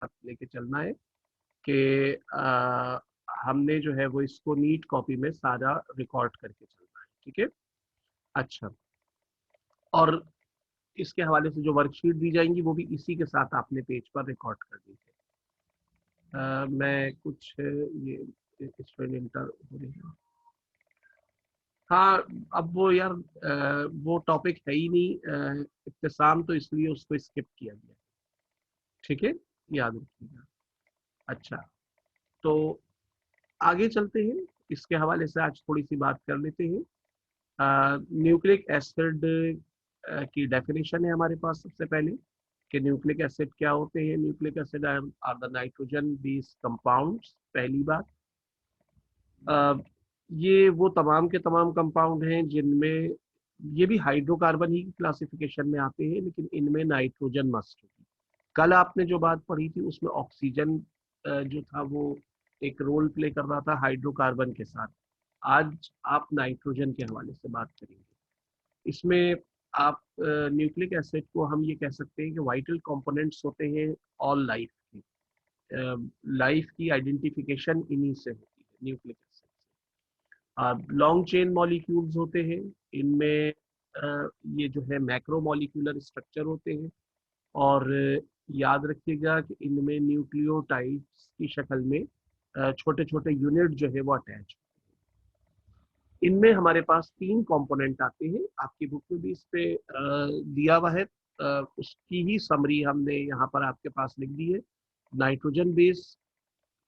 लेके चलना है कि हमने जो है वो इसको नीट कॉपी में सारा रिकॉर्ड करके चलना है, ठीक है। अच्छा, और इसके हवाले से जो वर्कशीट दी जाएंगी वो भी इसी के साथ आपने पेज पर रिकॉर्ड कर दी है। मैं कुछ ये स्टूडेंट इंटर हो रही है। हाँ, अब वो यार वो टॉपिक है ही नहीं इत्तेसाम, तो इसलिए उसको स्किप किया गया, ठीक है, याद रखिएगा। अच्छा, तो आगे चलते हैं, इसके हवाले से आज थोड़ी सी बात कर लेते हैं। न्यूक्लिक एसिड की डेफिनेशन है हमारे पास सबसे पहले कि न्यूक्लिक एसिड क्या होते हैं। Nucleic acid are the nitrogen based compounds, पहली बात। अ, ये वो तमाम के तमाम कंपाउंड हैं जिनमें ये भी हाइड्रोकार्बन ही क्लासिफिकेशन में आते हैं, लेकिन इनमें नाइट्रोजन मस्ट होगी। कल आपने जो बात पढ़ी थी उसमें ऑक्सीजन जो था वो एक रोल प्ले कर रहा था हाइड्रोकार्बन के साथ। आज आप नाइट्रोजन के हवाले से बात करेंगे। इसमें आप न्यूक्लिक एसिड को हम ये कह सकते हैं कि वाइटल कंपोनेंट्स होते हैं ऑल लाइफ के। लाइफ की आइडेंटिफिकेशन इन्हीं से होती है, nucleic acid. Long chain molecules होते हैं इनमें। ये जो है मैक्रो मॉलिक्यूलर स्ट्रक्चर होते हैं, और याद रखिएगा कि इनमें न्यूक्लियोटाइड्स की शक्ल में छोटे छोटे यूनिट जो है वो अटैच। इनमें हमारे पास तीन कंपोनेंट आते हैं, आपकी बुक में भी इस पे दिया हुआ है। उसकी ही समरी हमने यहाँ पर आपके पास लिख दी है। नाइट्रोजन बेस,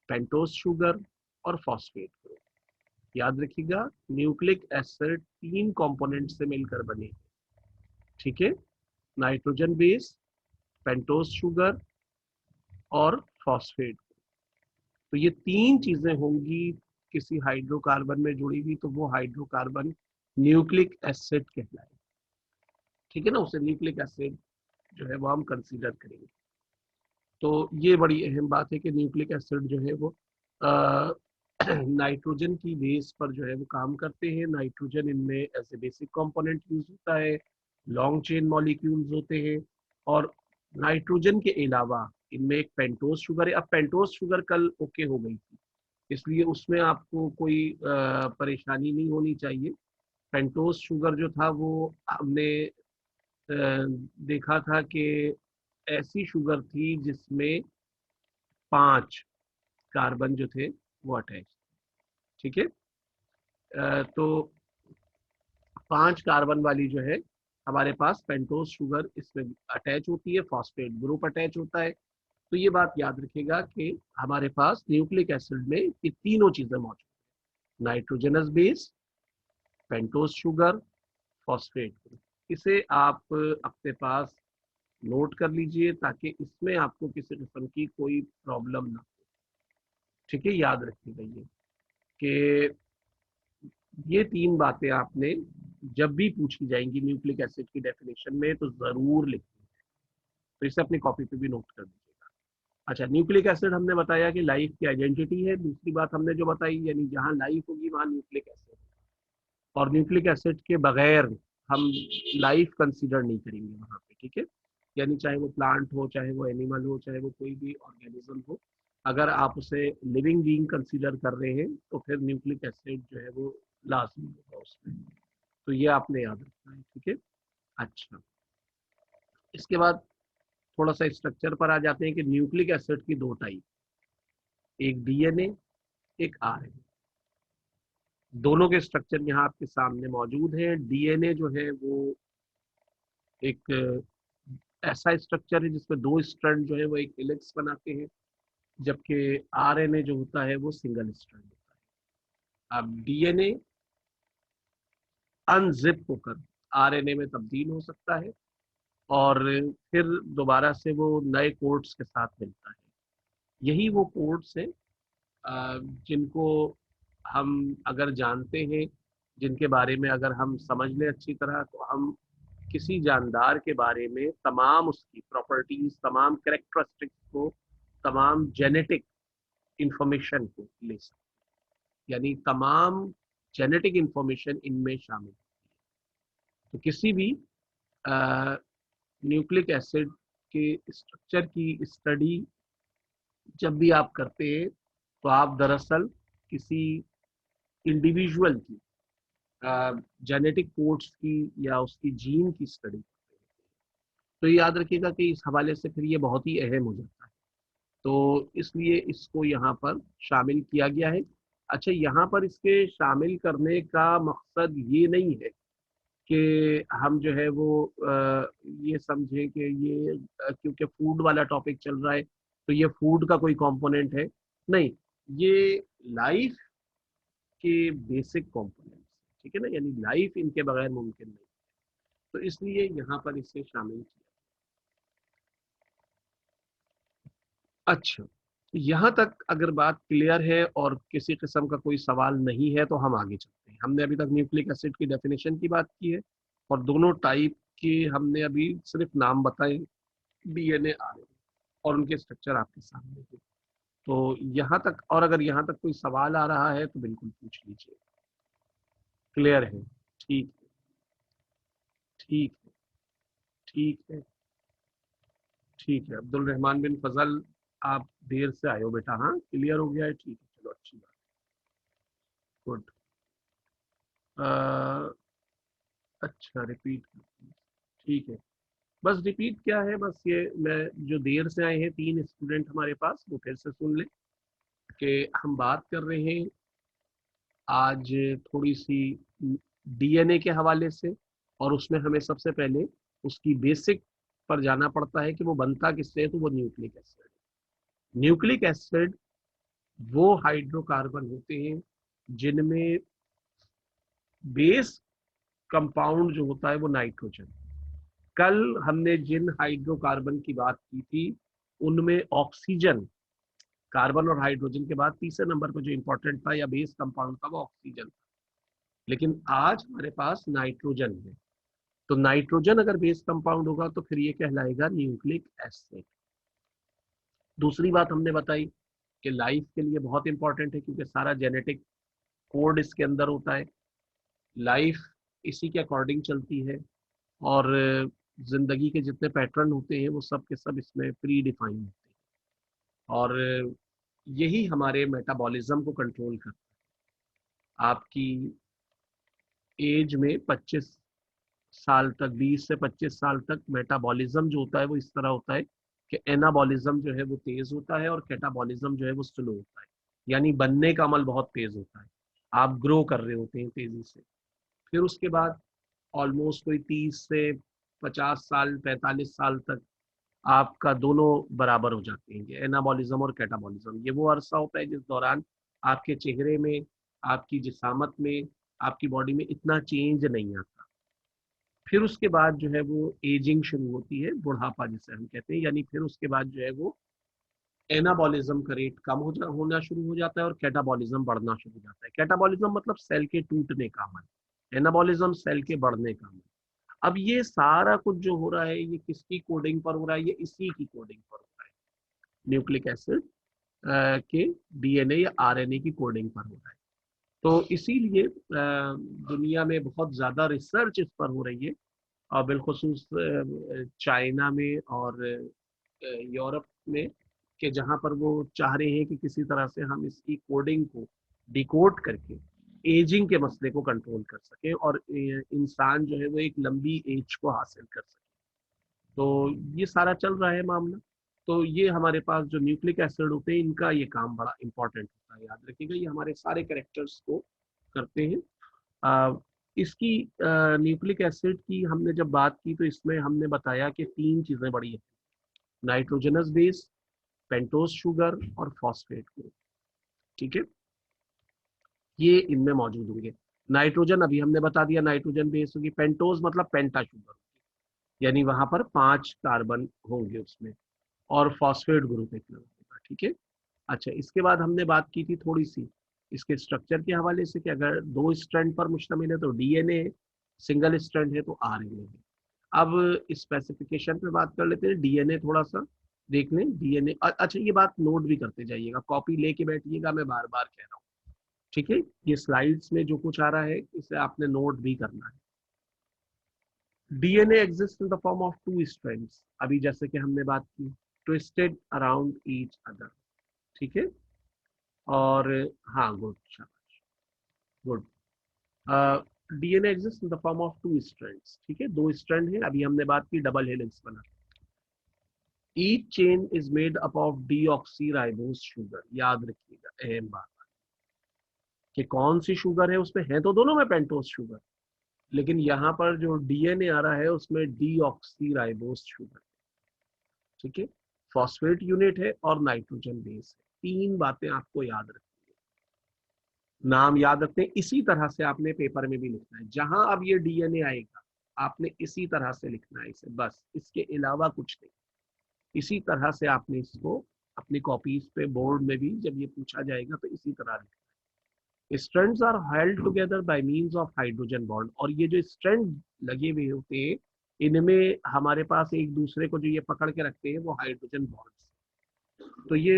पेंटोज शुगर और फॉस्फेट ग्रुप। याद रखिएगा, न्यूक्लिक एसिड तीन कंपोनेंट से मिलकर बने हैं, ठीक है। नाइट्रोजन बेस, पेंटोज शुगर और फॉस्फेट। तो ये तीन चीजें होंगी किसी हाइड्रोकार्बन में जुड़ी हुई, तो वो हाइड्रोकार्बन न्यूक्लिक एसिड कहलाए, ठीक है ना। उसे न्यूक्लिक एसिड जो है वो हम कंसीडर करेंगे। तो ये बड़ी अहम बात है कि न्यूक्लिक एसिड जो है वो नाइट्रोजन की बेस पर जो है वो काम करते हैं। नाइट्रोजन इनमें as a basic component use होता है, लॉन्ग चेन मॉलिक्यूल्स होते हैं। और नाइट्रोजन के अलावा इनमें एक पेंटोज शुगर है। अब पेंटोज शुगर कल ओके हो गई थी, इसलिए उसमें आपको कोई परेशानी नहीं होनी चाहिए। पेंटोज शुगर जो था वो हमने देखा था कि ऐसी शुगर थी जिसमें 5 कार्बन जो थे वो अटैच, ठीक है। तो 5 कार्बन वाली जो है हमारे पास पेंटोज शुगर इसमें अटैच होती है, फॉस्फेट ग्रुप अटैच होता है। तो ये बात याद रखिएगा कि हमारे पास न्यूक्लिक एसिड में ये तीनों चीजें मौजूद, nitrogenous base, pentose sugar, phosphate group. इसे आप अपने पास नोट कर लीजिए ताकि इसमें आपको किसी किस्म की कोई प्रॉब्लम ना हो, ठीक है। याद रखिएगा ये कि ये तीन बातें आपने जब भी पूछी जाएंगी न्यूक्लिक एसिड की डेफिनेशन में तो जरूर लिखनी है। तो इसे अपनी कॉपी पे भी नोट कर दीजिएगा। अच्छा, न्यूक्लिक एसिड हमने बताया कि लाइफ की आइडेंटिटी है। दूसरी बात हमने जो बताई, यानी जहां लाइफ होगी वहां न्यूक्लिक एसिड, और न्यूक्लिक एसिड के बगैर हम लाइफ कंसीडर नहीं करेंगे वहां पे, ठीक है। यानी चाहे वो प्लांट हो, चाहे वो एनिमल हो, चाहे वो कोई भी ऑर्गेनिज्म हो, अगर आप उसे लिविंग बीइंग कंसीडर कर रहे हैं तो फिर न्यूक्लिक एसिड जो है वो लाजमी होगा उसमें। तो ये आपने याद रखना है, ठीक है। अच्छा, इसके बाद थोड़ा सा स्ट्रक्चर पर आ जाते हैं कि न्यूक्लिक एसिड की दो टाइप, एक डीएनए, एक आरएनए। दोनों के स्ट्रक्चर यहाँ आपके सामने मौजूद है। डीएनए जो है वो एक ऐसा स्ट्रक्चर है जिसमें दो स्ट्रैंड जो है वो एक हेलिक्स बनाते हैं, जबकि आरएनए जो होता है वो सिंगल स्ट्रैंड होता है। अब डीएनए अनजिप होकर आरएनए में तब्दील हो सकता है, और फिर दोबारा से वो नए कोड्स के साथ मिलता है। यही वो कोड्स हैं जिनको हम अगर जानते हैं, जिनके बारे में अगर हम समझ लें अच्छी तरह, तो हम किसी जानदार के बारे में तमाम उसकी प्रॉपर्टीज, तमाम कैरेक्टरिस्टिक्स को, तमाम जेनेटिक इंफॉर्मेशन को ले सकते हैं। यानी तमाम जेनेटिक इंफॉर्मेशन इनमें शामिल है। तो किसी भी न्यूक्लिक एसिड के स्ट्रक्चर की स्टडी जब भी आप करते हैं तो आप दरअसल किसी इंडिविजुअल की जेनेटिक कोड्स की या उसकी जीन की स्टडी करते हैं। तो ये याद रखिएगा कि इस हवाले से फिर ये बहुत ही अहम हो जाता है, तो इसलिए इसको यहाँ पर शामिल किया गया है। अच्छा, यहाँ पर इसके शामिल करने का मकसद ये नहीं है कि हम जो है वो ये समझें कि ये क्योंकि फूड वाला टॉपिक चल रहा है तो ये फूड का कोई कंपोनेंट है, नहीं, ये लाइफ के बेसिक कंपोनेंट्स, ठीक है ना, यानी लाइफ इनके बगैर मुमकिन नहीं, तो इसलिए यहाँ पर इसे शामिल किया। अच्छा, यहाँ तक अगर बात क्लियर है और किसी किस्म का कोई सवाल नहीं है तो हम आगे चलते हैं। हमने अभी तक न्यूक्लिक एसिड की डेफिनेशन की बात की है और दोनों टाइप के हमने अभी सिर्फ नाम बताए, डीएनए, आरएनए, और उनके स्ट्रक्चर आपके सामने है। तो यहाँ तक, और अगर यहाँ तक कोई सवाल आ रहा है तो बिल्कुल पूछ लीजिए। क्लियर है? ठीक है, ठीक है, ठीक है, ठीक है। अब्दुल रहमान बिन फजल, आप देर से आए हो बेटा, हाँ क्लियर हो गया है, ठीक है, चलो अच्छी बात, गुड। अच्छा, रिपीट, ठीक है। बस रिपीट क्या है, बस ये मैं, जो देर से आए हैं 3 स्टूडेंट हमारे पास, वो फिर से सुन लें कि हम बात कर रहे हैं आज थोड़ी सी डीएनए के हवाले से, और उसमें हमें सबसे पहले उसकी बेसिक पर जाना पड़ता है कि वो बनता किससे है, तो वो न्यूक्लिक एसिड। न्यूक्लिक एसिड वो हाइड्रोकार्बन होते हैं जिनमें बेस कंपाउंड जो होता है वो नाइट्रोजन। कल हमने जिन हाइड्रोकार्बन की बात की थी उनमें ऑक्सीजन, कार्बन और हाइड्रोजन के बाद तीसरे नंबर पर जो इंपॉर्टेंट था या बेस कंपाउंड था वो ऑक्सीजन था, लेकिन आज हमारे पास नाइट्रोजन है। तो नाइट्रोजन अगर बेस कंपाउंड होगा तो फिर ये कहलाएगा न्यूक्लिक एसिड। दूसरी बात हमने बताई कि लाइफ के लिए बहुत इंपॉर्टेंट है क्योंकि सारा जेनेटिक कोड इसके अंदर होता है, लाइफ इसी के अकॉर्डिंग चलती है, और जिंदगी के जितने पैटर्न होते हैं वो सब के सब इसमें प्री डिफाइन होते हैं, और यही हमारे मेटाबॉलिज्म को कंट्रोल करता है। आपकी एज में 25 साल तक, 20 से 25 साल तक मेटाबॉलिज्म जो होता है वो इस तरह होता है कि एनाबॉलिज्म जो है वो तेज होता है और कैटाबॉलिज्म जो है वो स्लो होता है, यानी बनने का अमल बहुत तेज होता है, आप ग्रो कर रहे होते हैं तेजी से। फिर उसके बाद ऑलमोस्ट कोई 30 से 50 साल, 45 साल तक आपका दोनों बराबर हो जाते हैं, ये एनाबॉलिज्म और कैटाबॉलिज्म। ये वो अरसा होता है जिस दौरान आपके चेहरे में, आपकी जिसामत में, आपकी बॉडी में इतना चेंज नहीं आता। फिर उसके बाद जो है वो एजिंग शुरू होती है, बुढ़ापा जिसे हम कहते हैं, यानी फिर उसके बाद जो है वो एनाबॉलिज्म का रेट कम होना शुरू हो जाता है और कैटाबॉलिज्म बढ़ना शुरू हो जाता है। कैटाबॉलिज्म मतलब सेल के टूटने का अमल, एनाबॉलिज्म सेल के बढ़ने का अमल। अब ये सारा कुछ जो हो रहा है ये किसकी कोडिंग पर हो रहा है, ये इसी की कोडिंग पर हो रहा है, न्यूक्लिक एसिड के डीएनए या आरएनए की कोडिंग पर हो रहा है। तो इसीलिए दुनिया में बहुत ज्यादा रिसर्च इस पर हो रही है, और बिलखसूस चाइना में और यूरोप में, कि जहां पर वो चाह रहे हैं कि किसी तरह से हम इसकी कोडिंग को डिकोड करके एजिंग के मसले को कंट्रोल कर सके और इंसान जो है वो एक लंबी एज को हासिल कर सके। तो ये सारा चल रहा है मामला। तो ये हमारे पास जो न्यूक्लिक एसिड होते हैं इनका ये काम बड़ा इंपॉर्टेंट होता है, याद रखिएगा, ये हमारे सारे कैरेक्टर्स को करते हैं। इसकी न्यूक्लिक एसिड की हमने जब बात की तो इसमें हमने बताया कि 3 चीजें बड़ी हैं, नाइट्रोजनस बेस, पेंटोज शुगर और फॉस्फेट ग्रुप, ठीक है, ये इनमें मौजूद होंगे। नाइट्रोजन अभी हमने बता दिया, नाइट्रोजन बेस होगी, पेंटोज मतलब पेंटा शुगर, यानी वहां पर 5 कार्बन होंगे उसमें, और फॉस्फेट ग्रुप एक अलग होगा, ठीक है। अच्छा, इसके बाद हमने बात की थी थोड़ी सी इसके स्ट्रक्चर के हवाले से कि अगर 2 स्ट्रैंड पर मुश्तमिल है तो डीएनए है, सिंगल स्ट्रैंड है तो आरएनए है। अब स्पेसिफिकेशन पे बात कर लेते हैं, डीएनए थोड़ा सा देख लें, डीएनए। अच्छा, ये बात नोट भी करते जाइएगा, कॉपी लेके बैठिएगा, मैं बार बार कह रहा हूँ, ठीक है, ये स्लाइड्स में जो कुछ आ रहा है इसे आपने नोट भी करना है। DNA exist in the form of 2 strands, अभी जैसे कि हमने बात की, ट्विस्टेड अराउंड ईच अदर, ठीक है। और हाँ, गुड, शाबाश, good. DNA exist in the form of two strands, ठीक है, दो स्ट्रैंड है। अभी हमने बात की डबल हेलिक्स बना। Each chain is made up of deoxy ribose sugar, याद रखिएगा अहम बात कि कौन सी शुगर है उसमें, है तो दोनों में पेंटोस शुगर, लेकिन यहाँ पर जो डीएनए आ रहा है उसमें डीऑक्सी राइबोज शुगर, ठीक है। फॉस्फेट यूनिट है और नाइट्रोजन बेस है। तीन बातें आपको याद रखनी है, नाम याद रखते हैं। इसी तरह से आपने पेपर में भी लिखना है, जहां अब ये डीएनए आएगा आपने इसी तरह से लिखना है इसे, बस इसके अलावा कुछ नहीं। इसी तरह से आपने इसको अपनी कॉपीज पे, बोर्ड में भी जब ये पूछा जाएगा तो इसी तरह लिखना है। Strands are held together by means of hydrogen bond, और ये जो स्ट्रैंड लगे हुए होते हैं इनमें हमारे पास एक दूसरे को जो ये पकड़ के रखते हैं वो हाइड्रोजन बॉन्ड्स। तो ये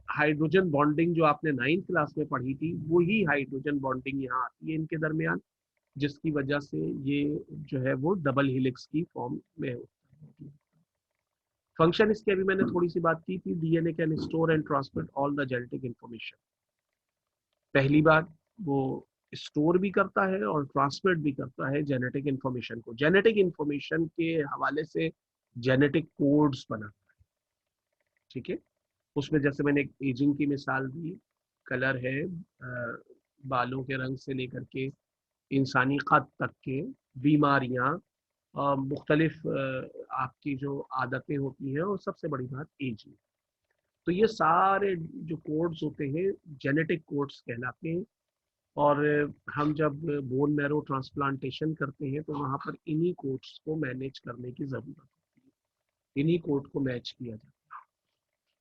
हाइड्रोजन बॉन्डिंग जो आपने 9th क्लास में पढ़ी थी वही हाइड्रोजन बॉन्डिंग यहाँ आती है इनके दरमियान, जिसकी वजह से ये जो है वो डबल हेलिक्स की फॉर्म में होता है। फंक्शन इसके अभी मैंने थोड़ी सी बात की थी, DNA can store and transmit all the genetic information. पहली बात, वो स्टोर भी करता है और ट्रांसमिट भी करता है जेनेटिक इंफॉर्मेशन को। जेनेटिक इंफॉर्मेशन के हवाले से जेनेटिक कोड्स बनाता है, ठीक है। उसमें जैसे मैंने एक एजिंग की मिसाल दी, कलर है, बालों के रंग से लेकर के इंसानी कद तक के, बीमारियां, मुख्तलिफ आपकी जो आदतें होती हैं, और सबसे बड़ी बात एजिंग। तो ये सारे जो कोड्स होते हैं जेनेटिक कोड्स कहलाते हैं। और हम जब बोन मैरो ट्रांसप्लांटेशन करते हैं तो वहां पर इन्हीं कोड्स को मैनेज करने की जरूरत होती है, इन्हीं कोड को मैच किया जाता है।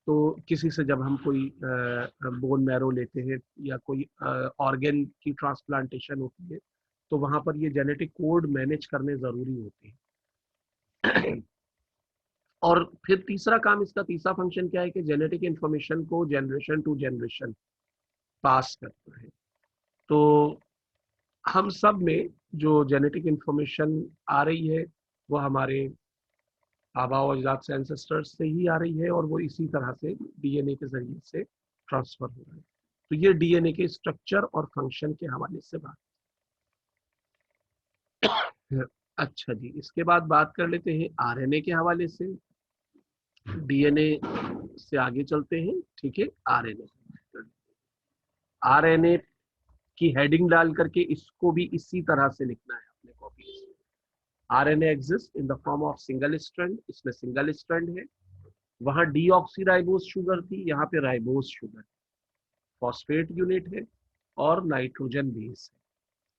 तो किसी से जब हम कोई बोन मैरो लेते हैं या कोई ऑर्गन की ट्रांसप्लांटेशन होती है तो वहां पर ये जेनेटिक कोड मैनेज करने जरूरी होते हैं। और फिर तीसरा काम इसका, तीसरा फंक्शन क्या है कि जेनेटिक इंफॉर्मेशन को जनरेशन टू जनरेशन पास करता है। तो हम सब में जो जेनेटिक इंफॉर्मेशन आ रही है वो हमारे आबा और अजदाद से, एंसेस्टर्स से ही आ रही है, और वो इसी तरह से डीएनए के जरिए से ट्रांसफर हो रहा है। तो ये डीएनए के स्ट्रक्चर और फंक्शन के हवाले से बात है। अच्छा जी, इसके बाद बात कर लेते हैं आरएनए के हवाले से। डीएनए से आगे चलते हैं, ठीक है। आरएनए, आरएनए की हेडिंग डाल करके इसको भी इसी तरह से लिखना है अपने copy. RNA exist in the form of single strand, इसमें सिंगल स्ट्रैंड है। वहां डीऑक्सीराइबोज शुगर थी, यहाँ पे राइबोज शुगर, फॉस्फेट यूनिट है और नाइट्रोजन बेस है।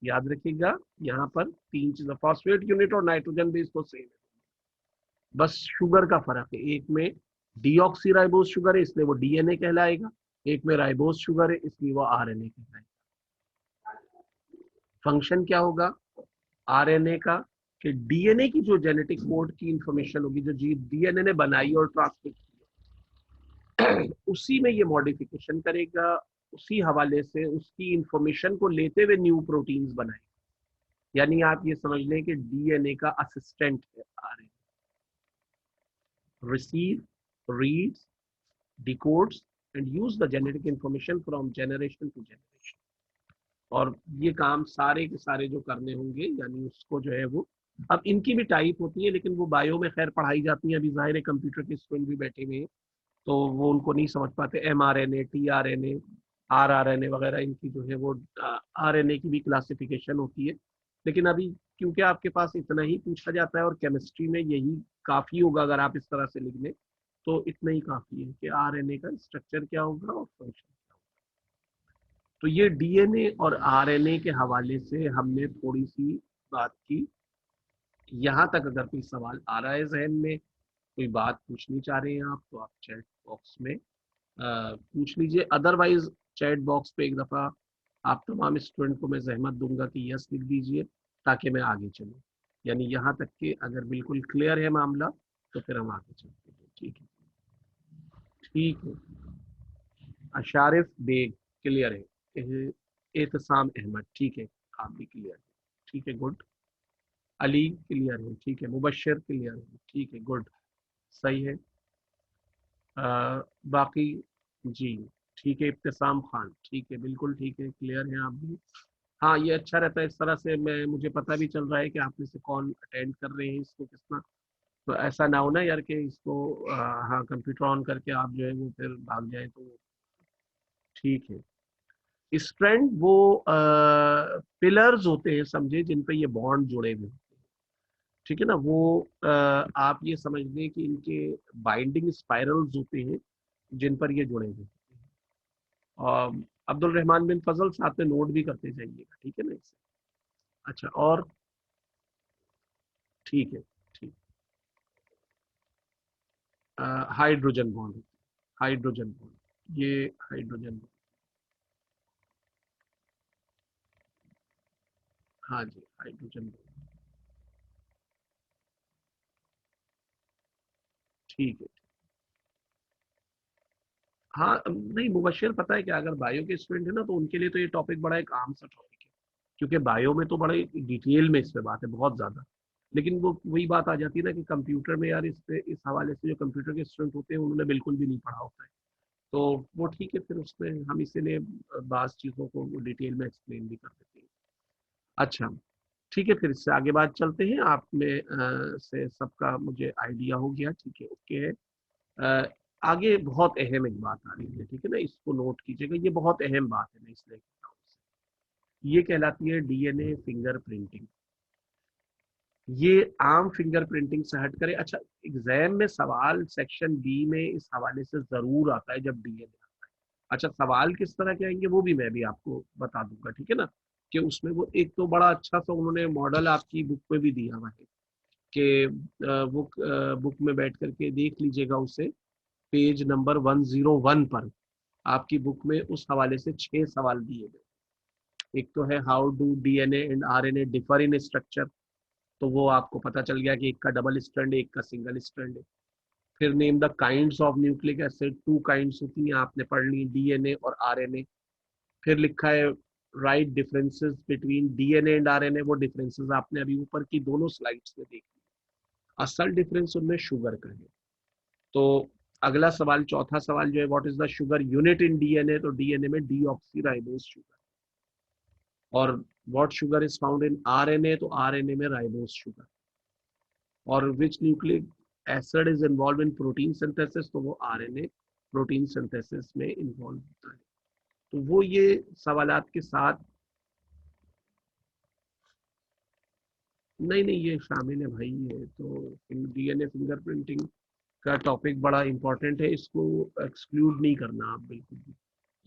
याद रखिएगा यहाँ पर तीन चीज, फॉस्फेट यूनिट और नाइट्रोजन बेस तो सेम है, बस शुगर का फर्क है। एक में डीऑक्सीराइबोज शुगर है इसलिए वो डीएनए कहलाएगा, एक में राइबोज शुगर है इसलिए वो आरएनए कहलाएगा। फंक्शन क्या होगा आरएनए का, कि डीएनए की जो जेनेटिक कोड की इंफॉर्मेशन होगी जो जी डीएनए ने बनाई और ट्रांसमिट की, उसी में ये मॉडिफिकेशन करेगा, उसी हवाले से उसकी इंफॉर्मेशन को लेते हुए न्यू प्रोटीन्स बनाएगा। यानी आप ये समझ लें कि डीएनए का असिस्टेंट है RNA. Receive, reads, decodes and use the genetic information from generation to generation. और ये काम सारे के सारे जो करने होंगे, यानी उसको जो है वो, अब इनकी भी टाइप होती है लेकिन वो बायो में खैर पढ़ाई जाती है। अभी जाहिर है कंप्यूटर के स्टूडेंट भी बैठे हुए हैं तो वो उनको नहीं समझ पाते। mRNA, tRNA, rRNA वगैरह, इनकी जो है वो आरएनए की भी क्लासिफिकेशन होती है। लेकिन अभी क्योंकि आपके पास इतना ही पूछा जाता है और केमिस्ट्री में यही काफी होगा, अगर आप इस तरह से लिख लें तो इतना ही काफी है कि आरएनए का स्ट्रक्चर क्या होगा और फंक्शन। तो ये डीएनए और आरएनए के हवाले से हमने थोड़ी सी बात की। यहाँ तक अगर कोई सवाल आ रहा है जहन में, कोई बात पूछनी चाह रहे हैं आप, तो आप चैट बॉक्स में पूछ लीजिए। अदरवाइज चैट बॉक्स पे एक दफ़ा आप तमाम स्टूडेंट को मैं जहमत दूंगा कि यस लिख दीजिए ताकि मैं आगे चलूँ। यानी यहाँ तक कि अगर बिल्कुल क्लियर है मामला तो फिर हम आगे चलते हैं, ठीक है। ठीक है, अशारिफ बेग क्लियर है, एहतसाम अहमद ठीक है, आप भी क्लियर है, ठीक है, गुड। अली क्लियर है, ठीक है। मुबशर क्लियर है, ठीक है, गुड, सही है। बाकी जी ठीक है, इब्तिसाम खान, ठीक है, बिल्कुल ठीक है, क्लियर है आप भी। हाँ, ये अच्छा रहता है, इस तरह से मैं मुझे पता भी चल रहा है कि आप में से कौन अटेंड कर रहे हैं इसको कितना। तो ऐसा ना हो ना यार कि इसको हाँ कंप्यूटर ऑन करके आप जो है वो फिर भाग जाए तो। ठीक है। स्ट्रैंड वो पिलर्स होते हैं समझे, जिन पे ये बॉन्ड जुड़े हुए हैं। ठीक है ना, वो आप ये समझ लें कि इनके बाइंडिंग स्पाइरल्स होते हैं जिन पर ये जुड़े हुए हैं। और अब्दुल रहमान बिन फजल साथ में नोट भी करते जाइएगा, ठीक है ना इसे। अच्छा, और ठीक है, ठीक। हाइड्रोजन बॉन्ड, हाइड्रोजन बॉन्ड, ये हाइड्रोजन बॉन्ड। हाँ जी, हाइड्रोजन बॉन्ड, ठीक है। हाँ नहीं, मुबशर पता है क्या, अगर बायो के स्टूडेंट है ना तो उनके लिए तो ये टॉपिक बड़ा एक आम सा टॉपिक है, क्योंकि बायो में तो बड़े डिटेल में इस पे बात है बहुत ज्यादा। लेकिन वो वही बात आ जाती है ना कि कंप्यूटर में यार, इस पे इस हवाले से जो कंप्यूटर के स्टूडेंट होते हैं उन्होंने बिल्कुल भी नहीं पढ़ा होता है। तो वो ठीक है, फिर उसमें हम इसीलिए बाज़ चीज़ों को डिटेल में एक्सप्लेन भी कर देते हैं। अच्छा, ठीक है, फिर इससे आगे बात चलते हैं। आप में से सबका मुझे आइडिया हो गया, ठीक है, ओके है। अ, आगे बहुत अहम एक बात आ रही है, ठीक है ना, इसको नोट कीजिएगा, ये बहुत अहम बात है, मैं इसलिए कह रहा हूँ। ये कहलाती है डीएनए फिंगर प्रिंटिंग। ये आम फिंगर प्रिंटिंग से हट करे। अच्छा, एग्जाम में सवाल सेक्शन बी में इस हवाले से जरूर आता है जब डीएनए। अच्छा, सवाल किस तरह के आएंगे वो भी मैं भी आपको बता दूंगा, ठीक है ना। कि उसमें वो एक तो बड़ा अच्छा सा उन्होंने मॉडल आपकी बुक में भी दिया हुआ है कि बुक में बैठ करके देख लीजिएगा उसे, पेज नंबर 101 पर आपकी बुक में उस हवाले से 6 सवाल दिए गए। एक तो है how do DNA and RNA differ in structure, तो वो आपको पता चल गया कि एक का डबल स्ट्रैंड है, एक का सिंगल स्ट्रैंड है। फिर name the kinds of nucleic acid, 2 kinds होती हैं, आपने पढ़ ली, डीएनए और आरएनए। फिर लिखा है right differences between DNA and RNA, वो डिफरेंसेस आपने अभी ऊपर की दोनों स्लाइड्स में देख ली। असल डिफरेंस उनमें शुगर का है। तो अगला सवाल, चौथा सवाल जो है, what is the sugar unit in DNA, तो डीएनए में डीऑक्सीराइबोज शुगर। और what sugar is found in RNA, तो आरएनए में राइबोज शुगर। और which nucleic acid is involved in protein synthesis, तो वो आरएनए प्रोटीन सिंथेसिस में इन्वॉल्व होता है। तो वो ये सवालात के साथ, नहीं नहीं ये शामिल है भाई, ये तो डीएनए फिंगरप्रिंटिंग का टॉपिक बड़ा इंपॉर्टेंट है, इसको एक्सक्लूड नहीं करना आप बिल्कुल भी।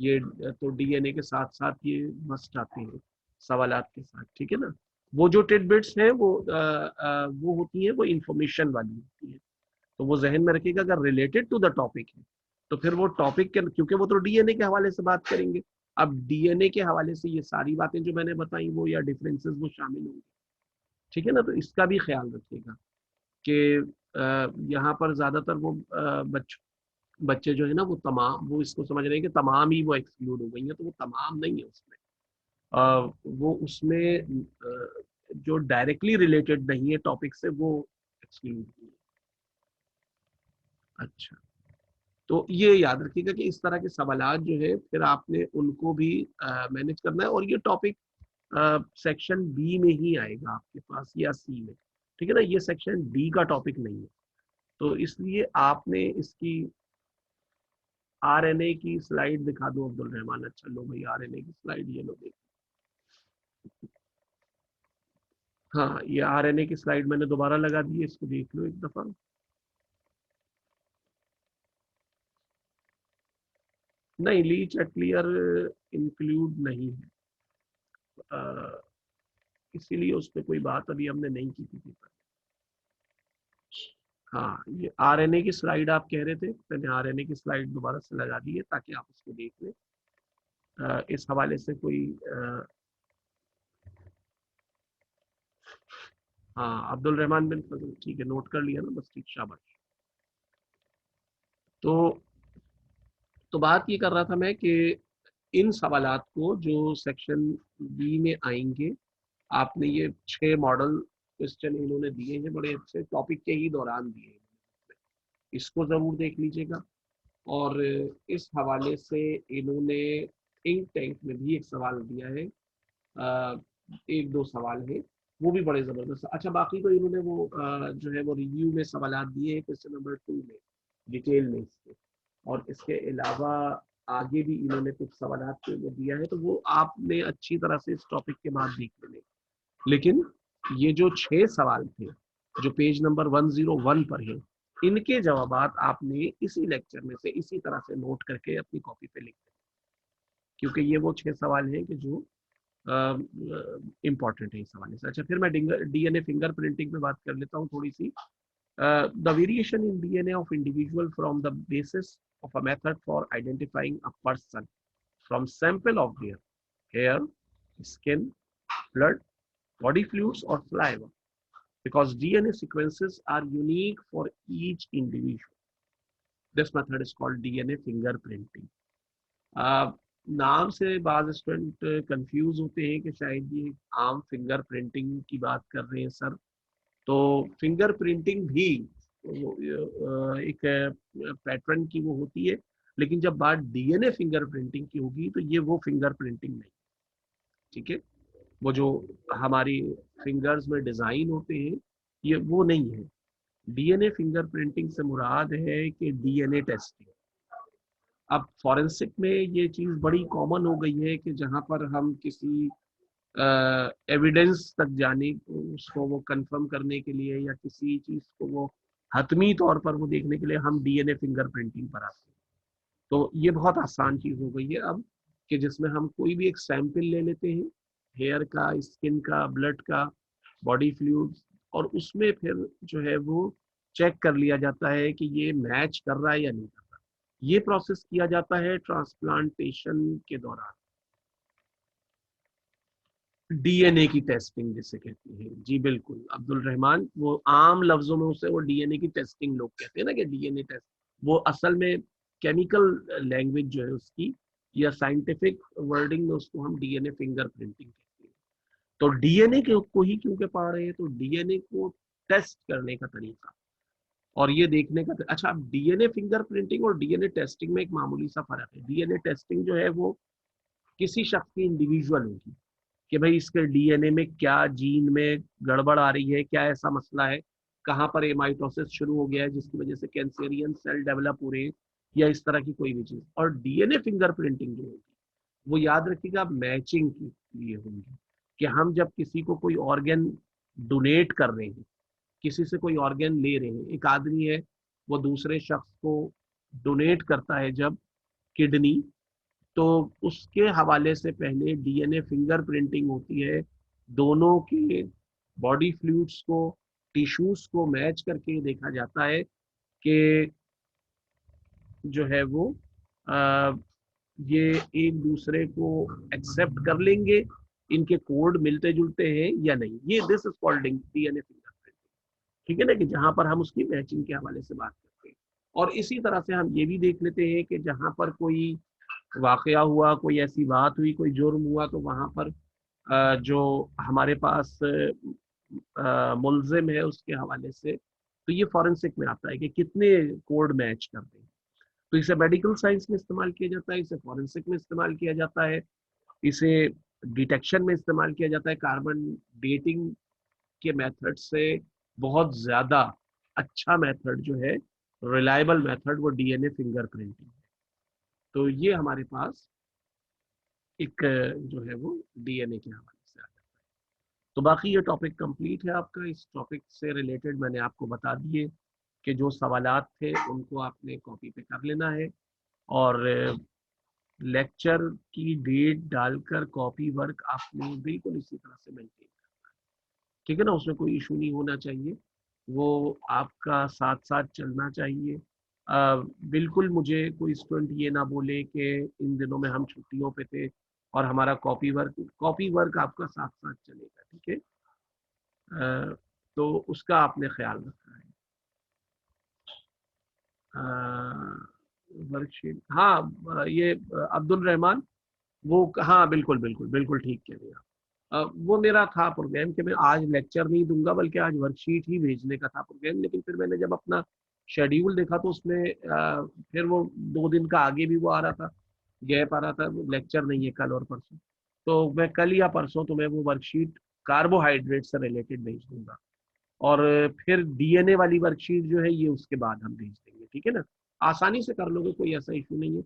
ये तो डीएनए के साथ साथ ये मस्ट आते हैं सवालात के साथ, ठीक है ना। वो जो टिडबिट्स हैं वो होती हैं, वो इंफॉर्मेशन वाली होती है। तो वो जहन में रखिएगा, अगर रिलेटेड टू द टॉपिक है तो फिर वो टॉपिक के, क्योंकि वो तो डीएनए के हवाले से बात करेंगे। अब डीएनए के हवाले से ये सारी बातें जो मैंने बताई वो या डिफरेंसेस वो शामिल होंगे, ठीक है ना। तो इसका भी ख्याल रखिएगा कि यहाँ पर ज्यादातर वो बच्चे जो है ना वो तमाम, वो इसको समझ रहे हैं कि तमाम ही वो एक्सक्लूड हो गई हैं, तो वो तमाम नहीं है उसमें। वो उसमें जो डायरेक्टली रिलेटेड नहीं है टॉपिक से वो एक्सक्लूड हुई है। अच्छा, तो ये याद रखिएगा कि इस तरह के सवालात जो है फिर आपने उनको भी मैनेज करना है। और ये टॉपिक सेक्शन बी में ही आएगा आपके पास या सी में, ठीक है ना, ये सेक्शन डी का टॉपिक नहीं है। तो इसलिए आपने इसकी आरएनए की स्लाइड दिखा दो अब्दुल रहमान। अच्छा लो भाई, आरएनए की स्लाइड ये लो देख। हाँ, ये आरएनए की स्लाइड मैंने दोबारा लगा दी है, इसको देख लो एक दफा। नहीं, लीच क्लियर इंक्लूड नहीं है, इसीलिए उस पर कोई बात अभी हमने नहीं की थी। हाँ, ये आरएनए की स्लाइड आप कह रहे थे, मैंने आरएनए की स्लाइड दोबारा से लगा दी है ताकि आप उसको देख लें। इस हवाले से कोई हाँ, अब्दुल रहमान बिन फजल, ठीक है, नोट कर लिया ना, बस ठीक, शाबाश। तो बात ये कर रहा था मैं कि इन सवालात को जो सेक्शन बी में आएंगे, आपने ये 6 मॉडल क्वेश्चन इन्होंने दिए हैं, बड़े अच्छे टॉपिक के ही दौरान दिए हैं, इसको जरूर देख लीजिएगा। और इस हवाले से इन्होंने इंक टैंक में भी एक सवाल दिया है, एक दो सवाल है, वो भी बड़े जबरदस्त। अच्छा, बाकी तो इन्होंने वो जो है वो रिव्यू में सवाल दिए हैं क्वेश्चन नंबर 2 में, डिटेल में इसके, और इसके अलावा आगे भी इन्होंने कुछ सवाल वो दिया है, तो वो आपने अच्छी तरह से इस टॉपिक के बाद देख लेने। लेकिन ये जो 6 सवाल थे जो पेज नंबर 101 पर है, इनके जवाब आपने इसी लेक्चर में से इसी तरह से नोट करके अपनी कॉपी पे लिख दें, क्योंकि ये वो 6 सवाल हैं कि जो इम्पॉर्टेंट है इस हवाले से। अच्छा, फिर मैं डीएनए फिंगर प्रिंटिंग पे बात कर लेता हूँ थोड़ी सी। The variation in DNA of individual from the basis of a method for identifying a person from sample of their hair, skin, blood, body fluids or saliva, because DNA sequences are unique for each individual. This method is called DNA fingerprinting. नाम से बाज student confuse होते हैं कि शायद ये आम finger printing की बात कर रहे हैं सर। तो फिंगर प्रिंटिंग भी एक पैटर्न की वो होती है, लेकिन जब बात डीएनए फिंगर प्रिंटिंग की होगी तो ये वो फिंगर प्रिंटिंग नहीं, ठीक है। वो जो हमारी फिंगर्स में डिजाइन होते हैं, ये वो नहीं है। डीएनए फिंगर प्रिंटिंग से मुराद है कि डीएनए टेस्टिंग। अब फॉरेंसिक में ये चीज बड़ी कॉमन हो गई है कि जहां पर हम किसी एविडेंस तक जाने उसको वो कंफर्म करने के लिए या किसी चीज को वो हतमी तौर पर वो देखने के लिए हम डीएनए फिंगर प्रिंटिंग पर आते हैं। तो ये बहुत आसान चीज हो गई है अब, कि जिसमें हम कोई भी एक सैंपल ले लेते हैं, हेयर का, स्किन का, ब्लड का, बॉडी फ्लूइड्स, और उसमें फिर जो है वो चेक कर लिया जाता है कि ये मैच कर रहा है या नहीं कर रहा। ये प्रोसेस किया जाता है ट्रांसप्लांटेशन के दौरान, डीएनए की टेस्टिंग जिसे कहते हैं। जी बिल्कुल अब्दुल रहमान, वो आम लफ्जों में उसे वो डीएनए की टेस्टिंग लोग कहते हैं ना, कि डीएनए टेस्ट। वो असल में केमिकल लैंग्वेज जो है उसकी, या साइंटिफिक वर्डिंग में उसको हम डीएनए फिंगर प्रिंटिंग कहते हैं। तो डीएनए के को ही क्यों के पढ़ रहे हैं, तो डीएनए को टेस्ट करने का तरीका और ये देखने का। अच्छा, डीएनए फिंगर प्रिंटिंग और डीएनए टेस्टिंग में एक मामूली सा फर्क है। डीएनए टेस्टिंग जो है वो किसी शख्स की इंडिविजुअल होगी, कि भाई इसके डीएनए में क्या जीन में गड़बड़ आ रही है, क्या ऐसा मसला है, कहाँ पर एमाइटोसिस शुरू हो गया है जिसकी वजह से कैंसेरियन सेल डेवलप हो रहे हैं, या इस तरह की कोई भी चीज। और डीएनए फिंगर प्रिंटिंग जो होगी वो याद रखिएगा मैचिंग के लिए होंगी, कि हम जब किसी को कोई ऑर्गन डोनेट कर रहे हैं, किसी से कोई ऑर्गन ले रहे हैं, एक आदमी है वो दूसरे शख्स को डोनेट करता है जब किडनी, तो उसके हवाले से पहले डीएनए फिंगर प्रिंटिंग होती है। दोनों के बॉडी फ्लूइड्स को, टिश्यूज को मैच करके देखा जाता है कि जो है वो आ, ये एक दूसरे को एक्सेप्ट कर लेंगे, इनके कोड मिलते जुलते हैं या नहीं। ये this is called DNA finger printing, ठीक है ना, कि जहां पर हम उसकी मैचिंग के हवाले से बात करते हैं। और इसी तरह से हम ये भी देख लेते हैं कि जहां पर कोई वाकया हुआ, कोई ऐसी बात हुई, कोई जुर्म हुआ, तो वहां पर जो हमारे पास मुलजिम है उसके हवाले से, तो ये फॉरेंसिक में आता है कि कितने कोड मैच कर दें। तो इसे मेडिकल साइंस में इस्तेमाल किया जाता है, इसे फॉरेंसिक में इस्तेमाल किया जाता है, इसे डिटेक्शन में इस्तेमाल किया जाता है। कार्बन डेटिंग के मेथड से बहुत ज्यादा अच्छा मेथड जो है, रिलायबल मेथड, वो डीएनए फिंगर प्रिंटिंग है। तो ये हमारे पास एक जो है वो डीएनए के हवाले से आ जाता है। तो बाकी ये टॉपिक कंप्लीट है आपका। इस टॉपिक से रिलेटेड मैंने आपको बता दिए कि जो सवालात थे उनको आपने कॉपी पे कर लेना है, और लेक्चर की डेट डालकर कॉपी वर्क आपने बिल्कुल इसी तरह से मेंटेन, ठीक है ना, उसमें कोई इशू नहीं होना चाहिए, वो आपका साथ साथ चलना चाहिए। बिल्कुल मुझे कोई स्टूडेंट ये ना बोले कि इन दिनों में हम छुट्टियों पे थे और हमारा कॉपी वर्क आपका साथ साथ चलेगा, ठीक है। तो उसका आपने ख्याल रखना है। वर्कशीट, हाँ, ये अब्दुल रहमान, वो हाँ बिल्कुल बिल्कुल बिल्कुल ठीक कह रहे हैं आप। वो मेरा था प्रोग्राम कि मैं आज लेक्चर नहीं दूंगा बल्कि आज वर्कशीट ही भेजने का था प्रोग्राम, लेकिन फिर मैंने जब अपना शेड्यूल देखा तो उसमें फिर वो 2 दिन का आगे भी वो आ रहा था, गैप आ रहा था, लेक्चर नहीं है कल और परसों। तो मैं कल या परसों तुम्हें वो वर्कशीट कार्बोहाइड्रेट से रिलेटेड भेज दूंगा। और फिर डीएनए वाली वर्कशीट जो है ये उसके बाद हम भेज देंगे, ठीक है ना। आसानी से कर लोगे, कोई ऐसा इशू नहीं है।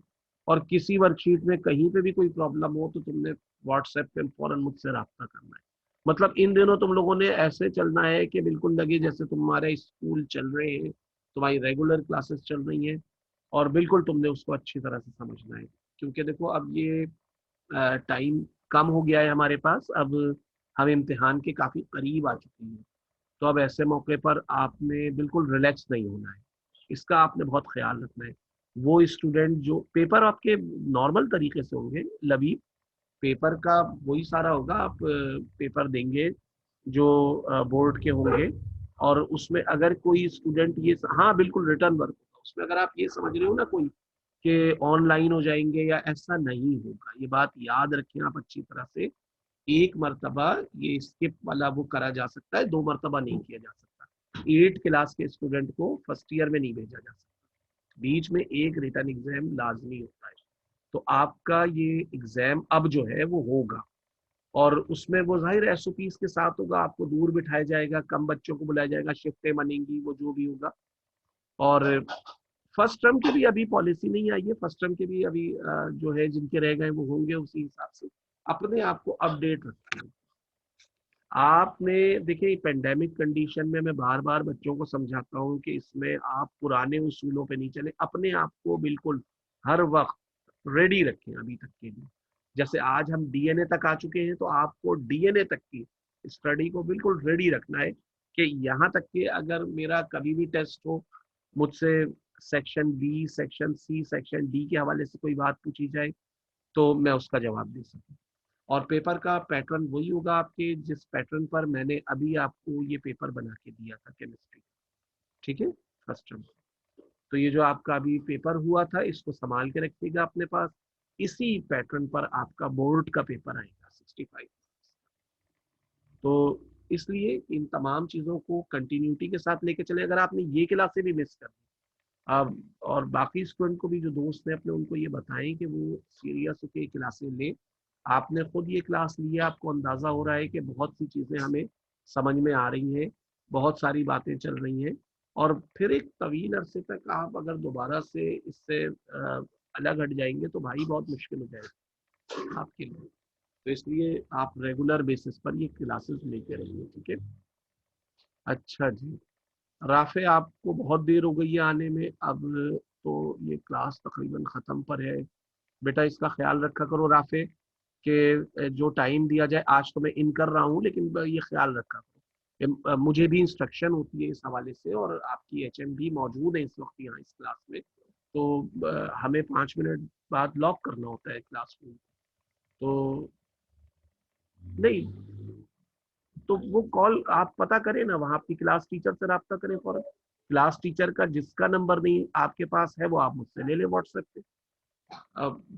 और किसी वर्कशीट में कहीं पे भी कोई प्रॉब्लम हो तो तुमने व्हाट्सएप पे फौरन मुझसे रब्ता करना है। मतलब इन दिनों तुम लोगों ने ऐसे चलना है कि बिल्कुल लगे जैसे तुम्हारे स्कूल चल रहे हैं, तुम्हारी रेगुलर क्लासेस चल रही हैं, और बिल्कुल तुमने उसको अच्छी तरह से समझना है। क्योंकि देखो अब ये टाइम कम हो गया है हमारे पास, अब हम इम्तिहान के काफी करीब आ चुके हैं। तो अब ऐसे मौके पर आपने बिल्कुल रिलैक्स नहीं होना है, इसका आपने बहुत ख्याल रखना है। वो स्टूडेंट जो पेपर आपके नॉर्मल तरीके से होंगे लबी, पेपर का वही सारा होगा, आप पेपर देंगे जो बोर्ड के होंगे। और उसमें अगर कोई स्टूडेंट ये, हाँ बिल्कुल रिटर्न वर्क होगा उसमें, अगर आप ये समझ रहे हो ना कोई कि ऑनलाइन हो जाएंगे या ऐसा नहीं होगा, ये बात याद रखें आप अच्छी तरह से। एक मर्तबा ये स्किप वाला वो करा जा सकता है, 2 मर्तबा नहीं किया जा सकता। 8 क्लास के स्टूडेंट को फर्स्ट ईयर में नहीं भेजा जा सकता, बीच में एक रिटर्न एग्जाम लाजमी होता है। तो आपका ये एग्जाम अब जो है वो होगा, और उसमें वो जाहिर एसओपीस के साथ होगा, आपको दूर बिठाया जाएगा, कम बच्चों को बुलाया जाएगा, शिफ्टें बनेंगी, वो जो भी होगा। और फर्स्ट टर्म की भी अभी पॉलिसी नहीं आई है, फर्स्ट टर्म के भी अभी जो है जिनके रह गए वो होंगे, उसी हिसाब से अपने आप को अपडेट रखें। आपने देखिए पेंडेमिक कंडीशन में मैं बार बार बच्चों को समझाता हूँ कि इसमें आप पुराने उसूलों पे नहीं चले, अपने आप को बिल्कुल हर वक्त रेडी रखें अभी तक के लिए। जैसे आज हम डीएनए तक आ चुके हैं, तो आपको डीएनए तक की स्टडी को बिल्कुल रेडी रखना है कि यहाँ तक कि अगर मेरा कभी भी टेस्ट हो, मुझसे section B, section C, section D के हवाले से कोई बात पूछी जाए तो मैं उसका जवाब दे सकूं। और पेपर का पैटर्न वही होगा आपके, जिस पैटर्न पर मैंने अभी आपको ये पेपर बना के दिया था केमिस्ट्री, ठीक है, फर्स्ट टर्म। तो ये जो आपका अभी पेपर हुआ था इसको संभाल के रखिएगा अपने पास। इसी पैटर्न पर आपका बोर्ड का पेपर आएगा 65। तो इसलिए इन तमाम चीज़ों को कंटिन्यूटी के साथ लेके चले। अगर आपने ये क्लासे भी मिस कर दी, अब और बाकी स्टूडेंट को भी जो दोस्त हैं अपने, उनको ये बताएं कि वो सीरियस होकर क्लासें लें। आपने खुद ये क्लास ली है, आपको अंदाजा हो रहा है कि बहुत सी चीजें हमें समझ में आ रही हैं, बहुत सारी बातें चल रही हैं। और फिर एक तवील अरसे तक आप अगर दोबारा से इससे अलग हट जाएंगे तो भाई बहुत मुश्किल हो जाएगा आपके लिए। तो इसलिए आप रेगुलर बेसिस पर ये क्लासेस लेते रहिए, ठीक है। अच्छा जी, राफे आपको बहुत देर हो गई है आने में, अब तो ये क्लास तकरीबन ख़त्म पर है। बेटा इसका ख्याल रखा करो राफे, कि जो टाइम दिया जाए, आज तो मैं इन कर रहा हूँ लेकिन ये ख्याल रखा करो कि मुझे भी इंस्ट्रक्शन होती है इस हवाले से, और आपकी एचएम भी मौजूद है इस वक्त यहाँ इस क्लास में। तो हमें 5 मिनट बाद लॉक करना होता है क्लासरूम। तो नहीं, तो वो कॉल आप पता करें ना, वहाँ आपकी क्लास टीचर से रब्ता करें फौरन। क्लास टीचर का जिसका नंबर नहीं आपके पास है वो आप मुझसे ले लें व्हाट्सएप पे।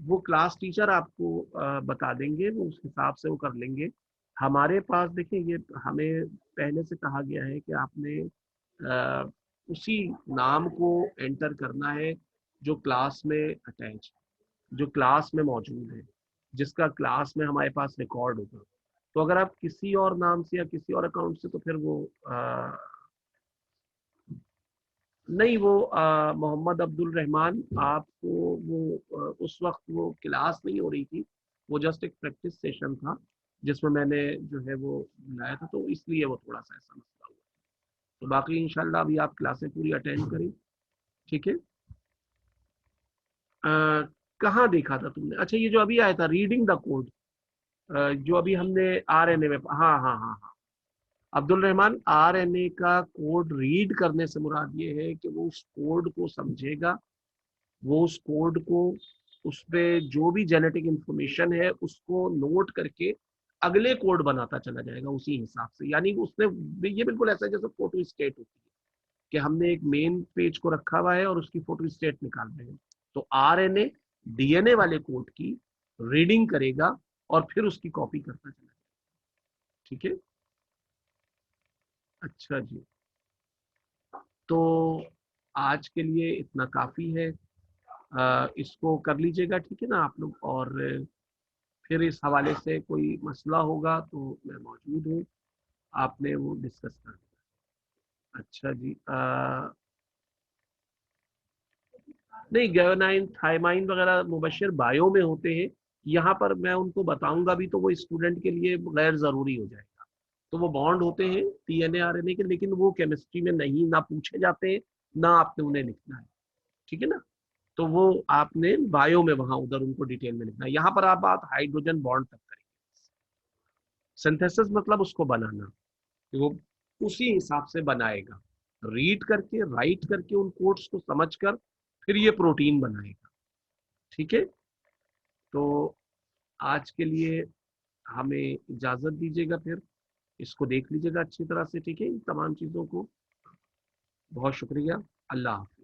वो क्लास टीचर आपको बता देंगे, वो उस हिसाब से वो कर लेंगे। हमारे पास देखिए ये हमें पहले से कहा गया है कि आपने उसी नाम को एंटर करना है जो क्लास में अटैच, जो क्लास में मौजूद है, जिसका क्लास में हमारे पास रिकॉर्ड होगा। तो अगर आप किसी और नाम से या किसी और अकाउंट से, तो फिर वो नहीं, वो मोहम्मद अब्दुल रहमान आपको, वो उस वक्त वो क्लास नहीं हो रही थी, वो जस्ट एक प्रैक्टिस सेशन था जिसमें मैंने जो है वो बुलाया था, तो इसलिए वो थोड़ा सा ऐसा मसला हुआ। तो बाकी इंशाल्लाह अभी आप क्लासें पूरी अटेंड करें, ठीक है। कहाँ देखा था तुमने? अच्छा, ये जो अभी आया था रीडिंग द कोड, जो अभी हमने आरएनए में, हाँ हाँ हाँ हाँ, अब्दुल रहमान, आरएनए का कोड रीड करने से मुराद ये है कि वो उस कोड को समझेगा, वो उस कोड को, उस पे जो भी जेनेटिक इंफॉर्मेशन है उसको नोट करके अगले कोड बनाता चला जाएगा उसी हिसाब से। यानी उसने, ये बिल्कुल ऐसा है जैसे फोटो स्टेट होती है कि हमने एक मेन पेज को रखा हुआ है और उसकी फोटो स्टेट निकाल रहे हैं। तो आरएनए डीएनए वाले कोड की रीडिंग करेगा और फिर उसकी कॉपी करता चला जाएगा, ठीक है। अच्छा जी, तो आज के लिए इतना काफ़ी है। इसको कर लीजिएगा, ठीक है ना आप लोग। और फिर इस हवाले से कोई मसला होगा तो मैं मौजूद हूँ, आपने वो डिस्कस कर लिया। अच्छा जी। नहीं, गायोनाइन थायमाइन वगैरह मुबशर बायो में होते हैं। यहाँ पर मैं उनको बताऊंगा भी तो वो स्टूडेंट के लिए गैर जरूरी हो जाएगा। तो वो बॉन्ड होते हैं डीएनए आरएनए के, लेकिन वो केमिस्ट्री में नहीं ना पूछे जाते हैं, ना आपने उन्हें लिखना है, ठीक है ना। तो वो आपने बायो में वहां उधर उनको डिटेल में लिखना है। यहाँ पर आप बात हाइड्रोजन बॉन्ड तक करेंगे। सिंथेसिस मतलब उसको बनाना, कि वो उसी हिसाब से बनाएगा, रीड करके राइट करके उन कोड्स को समझकर फिर ये प्रोटीन बनाएगा, ठीक है। तो आज के लिए हमें इजाजत दीजिएगा, फिर इसको देख लीजिएगा अच्छी तरह से, ठीक है, इन तमाम चीजों को। बहुत शुक्रिया। अल्लाह हाफ़िज़।